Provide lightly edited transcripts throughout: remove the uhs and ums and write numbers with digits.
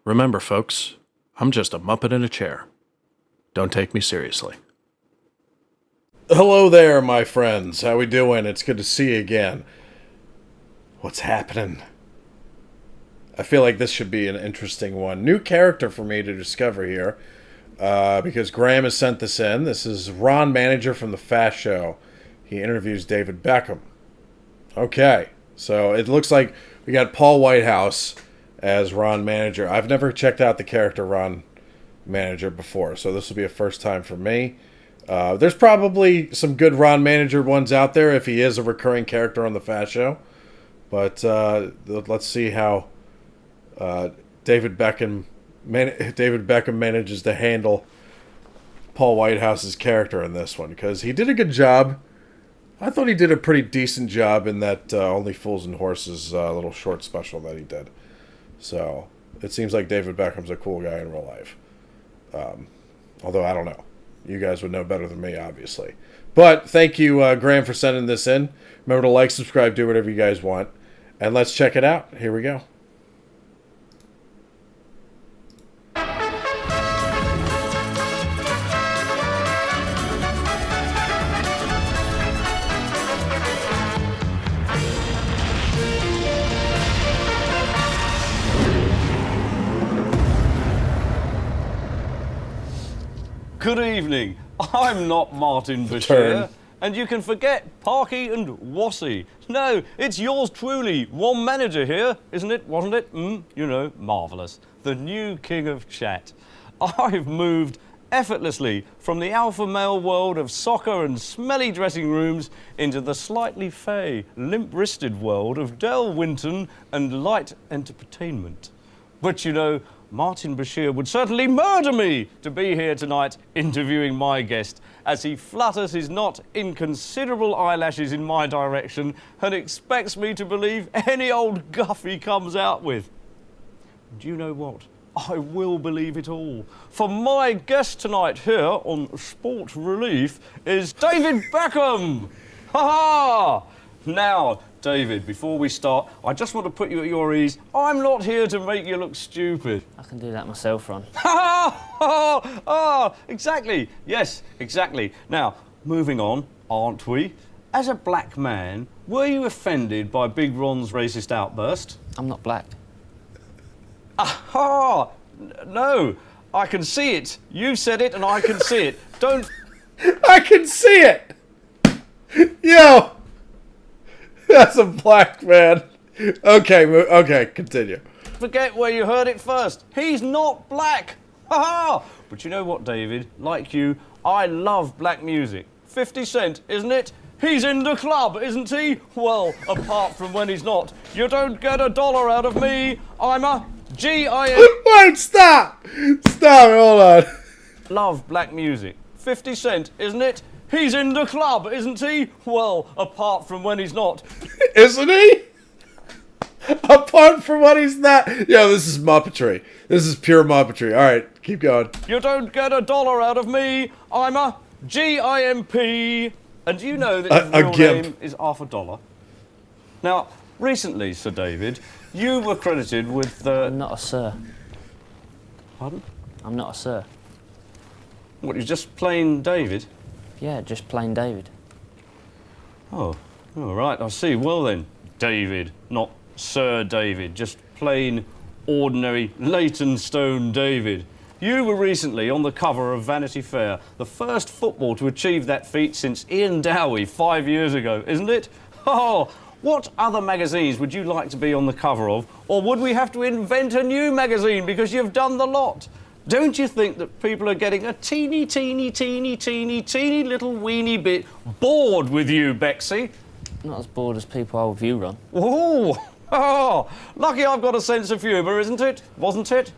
Remember, folks, I'm just a Muppet in a chair. Don't take me seriously. Hello there, my friends. How we doing? It's good to see you again. What's happening? I feel like this should be an interesting one. New character for me to discover here, because Graham has sent this in. This is Ron Manager from The Fast Show. He interviews David Beckham. Okay, so it looks like we got Paul Whitehouse as Ron Manager. I've never checked out the character Ron Manager before, so this will be a first time for me. There's probably some good Ron Manager ones out there if he is a recurring character on The Fast Show. But let's see how David Beckham manages to handle Paul Whitehouse's character in this one, because he did a good job. I thought he did a pretty decent job in that Only Fools and Horses little short special that he did. So it seems like David Beckham's a cool guy in real life. Although I don't know. You guys would know better than me, obviously. But thank you, Graham, for sending this in. Remember to like, subscribe, do whatever you guys want. And let's check it out. Here we go. Good evening. I'm not Martin Bashir. And you can forget Parky and Wassy. No, it's yours truly, one manager here, isn't it? Wasn't it? You know, marvellous. The new king of chat. I've moved effortlessly from the alpha male world of soccer and smelly dressing rooms into the slightly fey, limp-wristed world of Del Winton and light entertainment. But you know, Martin Bashir would certainly murder me to be here tonight interviewing my guest as he flutters his not inconsiderable eyelashes in my direction and expects me to believe any old guff he comes out with. Do you know what? I will believe it all. For my guest tonight here on Sport Relief is David Beckham. Ha ha! Now, David, before we start, I just want to put you at your ease. I'm not here to make you look stupid. I can do that myself, Ron. Exactly. Yes, exactly. Now, moving on, aren't we? As a black man, were you offended by Big Ron's racist outburst? I'm not black. Aha! No, I can see it. You said it and I can see it. Don't... I can see it! Yo! That's a black man. Okay, continue. Forget where you heard it first. He's not black. Ha ha! But you know what, David? Like you, I love black music. 50 Cent, isn't it? He's in the club, isn't he? Well, apart from when he's not. You don't get $1 out of me. I'm a G-I-N... Wait, stop! Stop, hold on. Love black music. 50 Cent, isn't it? He's in the club, isn't he? Well, apart from when he's not. Isn't he? Apart from when he's not. Yo, this is Muppetry. This is pure Muppetry. All right, keep going. You don't get $1 out of me. I'm a G-I-M-P. And do you know that his real name is $1. Now, recently, Sir David, you were credited with the... I'm not a sir. Pardon? I'm not a sir. What, you're just plain David? Yeah, just plain David. Oh, all right, I see. Well then, David, not Sir David, just plain, ordinary, Leytonstone David. You were recently on the cover of Vanity Fair, the first football to achieve that feat since Ian Dowie 5 years ago, isn't it? Oh, what other magazines would you like to be on the cover of? Or would we have to invent a new magazine because you've done the lot? Don't you think that people are getting a teeny little weeny bit bored with you, Bexy? Not as bored as people are with you, Ron. Ooh, oh, lucky I've got a sense of humour, isn't it? Wasn't it?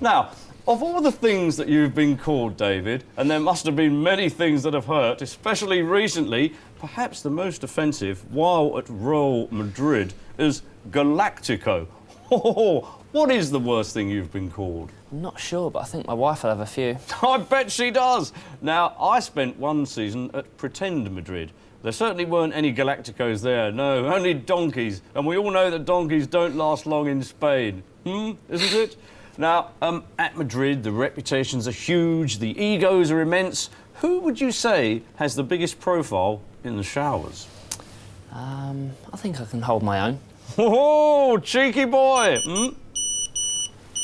Now, of all the things that you've been called, David, and there must have been many things that have hurt, especially recently, perhaps the most offensive while at Real Madrid is Galactico. What is the worst thing you've been called? I'm not sure, but I think my wife will have a few. I bet she does. Now, I spent one season at Pretend Madrid. There certainly weren't any Galacticos there, no, only donkeys. And we all know that donkeys don't last long in Spain. Isn't it? Now, at Madrid, the reputations are huge, the egos are immense. Who would you say has the biggest profile in the showers? I think I can hold my own. Oh, cheeky boy!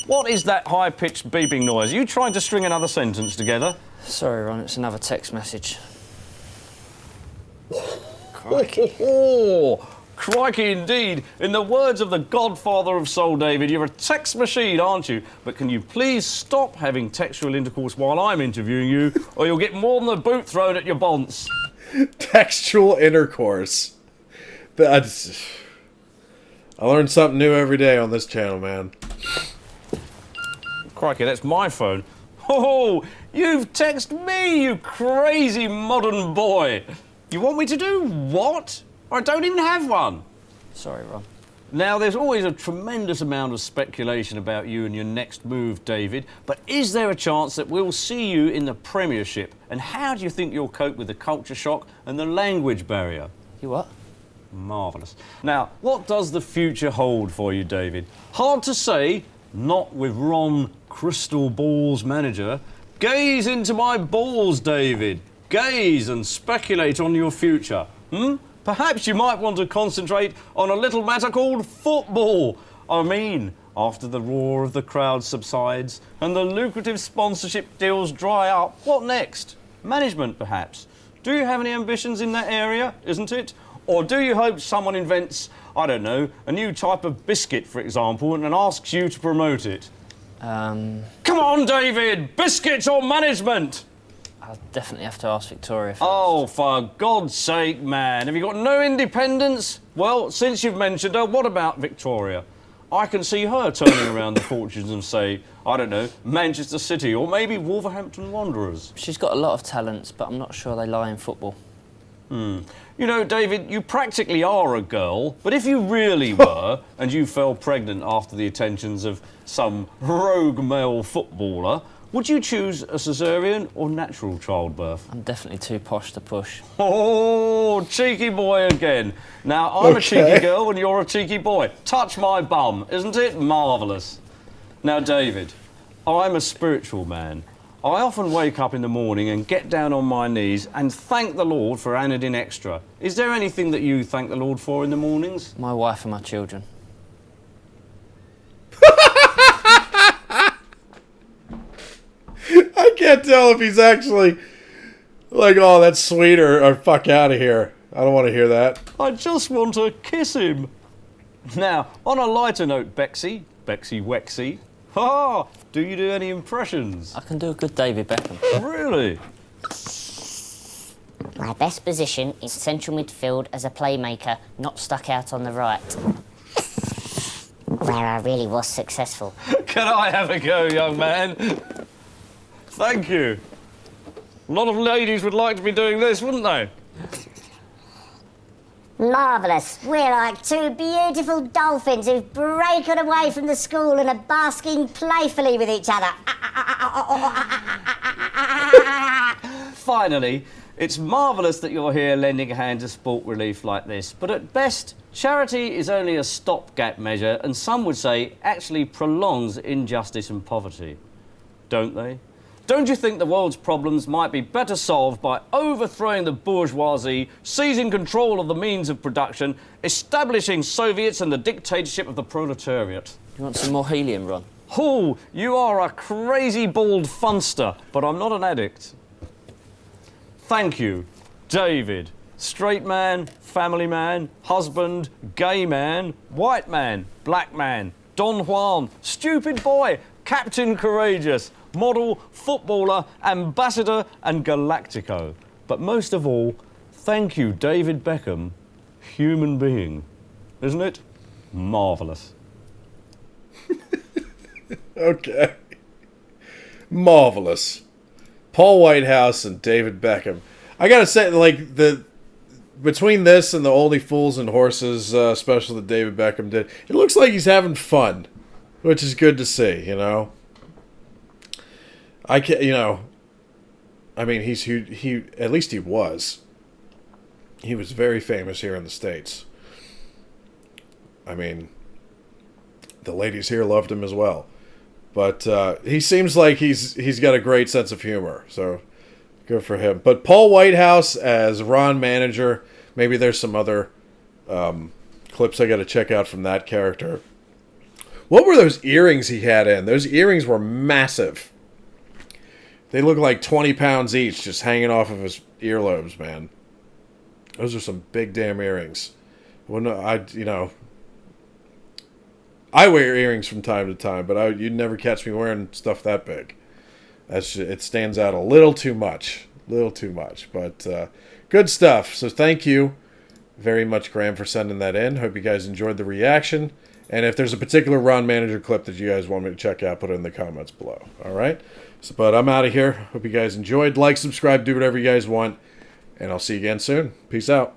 What is that high-pitched beeping noise? Are you trying to string another sentence together? Sorry, Ron, it's another text message. Crikey. Crikey indeed. In the words of the godfather of soul, David, you're a text machine, aren't you? But can you please stop having textual intercourse while I'm interviewing you, or you'll get more than a boot thrown at your bonce? Textual intercourse. I learn something new every day on this channel, man. Crikey, that's my phone. Oh, you've texted me, you crazy modern boy. You want me to do what? I don't even have one. Sorry, Ron. Now, there's always a tremendous amount of speculation about you and your next move, David, but is there a chance that we'll see you in the Premiership? And how do you think you'll cope with the culture shock and the language barrier? You what? Marvellous. Now, what does the future hold for you, David? Hard to say, not with Ron Crystal Ball's manager. Gaze into my balls, David. Gaze and speculate on your future. Perhaps you might want to concentrate on a little matter called football. I mean, after the roar of the crowd subsides and the lucrative sponsorship deals dry up, what next? Management, perhaps? Do you have any ambitions in that area, isn't it? Or do you hope someone invents, I don't know, a new type of biscuit, for example, and asks you to promote it? Come on, David! Biscuits or management? I'll definitely have to ask Victoria first. Oh, for God's sake, man. Have you got no independence? Well, since you've mentioned her, what about Victoria? I can see her turning around the fortunes and say, I don't know, Manchester City or maybe Wolverhampton Wanderers. She's got a lot of talents, but I'm not sure they lie in football. You know, David, you practically are a girl, but if you really were, and you fell pregnant after the attentions of some rogue male footballer, would you choose a caesarean or natural childbirth? I'm definitely too posh to push. Oh, cheeky boy again. Now, I'm a cheeky girl and you're a cheeky boy. Touch my bum, isn't it? Marvellous. Now, David, I'm a spiritual man. I often wake up in the morning and get down on my knees and thank the Lord for Anodin Extra. Is there anything that you thank the Lord for in the mornings? My wife and my children. I can't tell if he's actually like, oh, that's sweet, or fuck out of here. I don't want to hear that. I just want to kiss him. Now, on a lighter note, Bexy Wexy, do you do any impressions? I can do a good David Beckham. Really? My best position is central midfield as a playmaker, not stuck out on the right. Where I really was successful. Can I have a go, young man? Thank you. A lot of ladies would like to be doing this, wouldn't they? Marvellous. We're like two beautiful dolphins who've broken away from the school and are basking playfully with each other. Finally, it's marvellous that you're here lending a hand to sport relief like this, but at best, charity is only a stopgap measure and some would say actually prolongs injustice and poverty. Don't they? Don't you think the world's problems might be better solved by overthrowing the bourgeoisie, seizing control of the means of production, establishing Soviets and the dictatorship of the proletariat? You want some more helium, Ron? Oh, you are a crazy bald funster, but I'm not an addict. Thank you, David. Straight man, family man, husband, gay man, white man, black man, Don Juan, stupid boy, Captain Courageous, model, footballer, ambassador and Galactico. But most of all, thank you, David Beckham, human being. Isn't it? Marvellous. Okay. Marvelous. Paul Whitehouse and David Beckham. I gotta say, like, between this and the Only Fools and Horses special that David Beckham did, it looks like he's having fun, which is good to see, you know? I mean, he at least he was. he was very famous here in the States. I mean, the ladies here loved him as well. But he seems like he's got a great sense of humor, so good for him. But Paul Whitehouse as Ron Manager, maybe there's some other clips I got to check out from that character. What were those earrings he had in? Those earrings were massive. They look like 20 pounds each, just hanging off of his earlobes, man. Those are some big damn earrings. I wear earrings from time to time, but you'd never catch me wearing stuff that big. It stands out a little too much. But good stuff. So thank you very much, Graham, for sending that in. Hope you guys enjoyed the reaction. And if there's a particular Ron Manager clip that you guys want me to check out, put it in the comments below. All right? But I'm out of here. Hope you guys enjoyed. Like, subscribe, do whatever you guys want. And I'll see you again soon. Peace out.